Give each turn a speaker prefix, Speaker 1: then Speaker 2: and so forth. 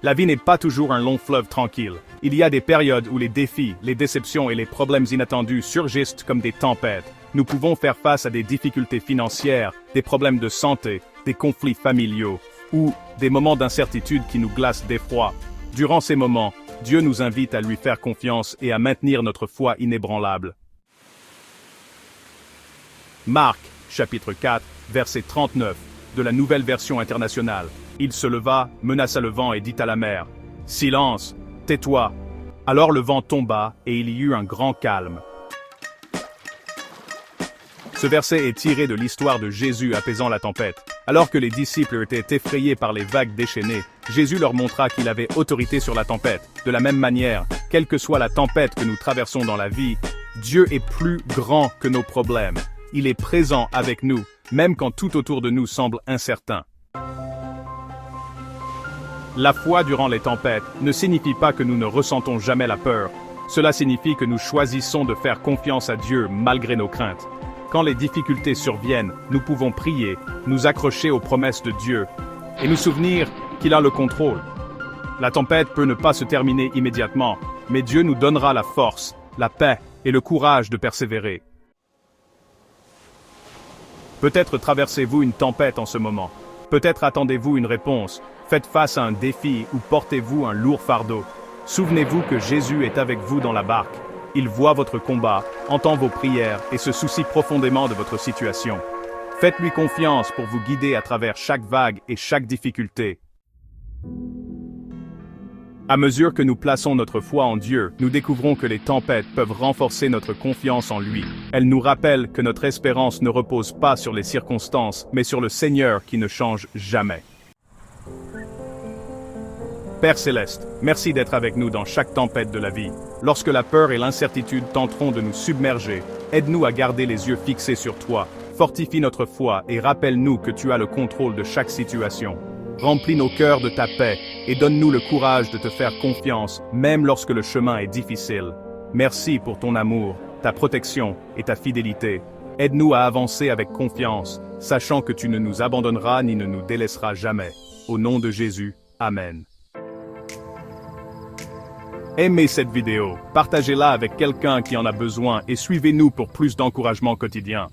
Speaker 1: La vie n'est pas toujours un long fleuve tranquille. Il y a des périodes où les défis, les déceptions et les problèmes inattendus surgissent comme des tempêtes. Nous pouvons faire face à des difficultés financières, des problèmes de santé, des conflits familiaux, ou des moments d'incertitude qui nous glacent d'effroi. Durant ces moments, Dieu nous invite à lui faire confiance et à maintenir notre foi inébranlable. Marc, chapitre 4, verset 39, de la Nouvelle Version internationale. Il se leva, menaça le vent et dit à la mer, « Silence, tais-toi !» Alors le vent tomba et il y eut un grand calme. Ce verset est tiré de l'histoire de Jésus apaisant la tempête. Alors que les disciples étaient effrayés par les vagues déchaînées, Jésus leur montra qu'il avait autorité sur la tempête. De la même manière, quelle que soit la tempête que nous traversons dans la vie, Dieu est plus grand que nos problèmes. Il est présent avec nous, même quand tout autour de nous semble incertain. La foi durant les tempêtes ne signifie pas que nous ne ressentons jamais la peur. Cela signifie que nous choisissons de faire confiance à Dieu malgré nos craintes. Quand les difficultés surviennent, nous pouvons prier, nous accrocher aux promesses de Dieu et nous souvenir qu'il a le contrôle. La tempête peut ne pas se terminer immédiatement, mais Dieu nous donnera la force, la paix et le courage de persévérer. Peut-être traversez-vous une tempête en ce moment. Peut-être attendez-vous une réponse, faites face à un défi ou portez-vous un lourd fardeau. Souvenez-vous que Jésus est avec vous dans la barque. Il voit votre combat, entend vos prières et se soucie profondément de votre situation. Faites-lui confiance pour vous guider à travers chaque vague et chaque difficulté. À mesure que nous plaçons notre foi en Dieu, nous découvrons que les tempêtes peuvent renforcer notre confiance en lui. Elles nous rappellent que notre espérance ne repose pas sur les circonstances, mais sur le Seigneur qui ne change jamais. Père Céleste, merci d'être avec nous dans chaque tempête de la vie. Lorsque la peur et l'incertitude tenteront de nous submerger, aide-nous à garder les yeux fixés sur toi, fortifie notre foi et rappelle-nous que tu as le contrôle de chaque situation. Remplis nos cœurs de ta paix et donne-nous le courage de te faire confiance, même lorsque le chemin est difficile. Merci pour ton amour, ta protection et ta fidélité. Aide-nous à avancer avec confiance, sachant que tu ne nous abandonneras ni ne nous délaisseras jamais. Au nom de Jésus, Amen. Aimez cette vidéo, partagez-la avec quelqu'un qui en a besoin et suivez-nous pour plus d'encouragement quotidien.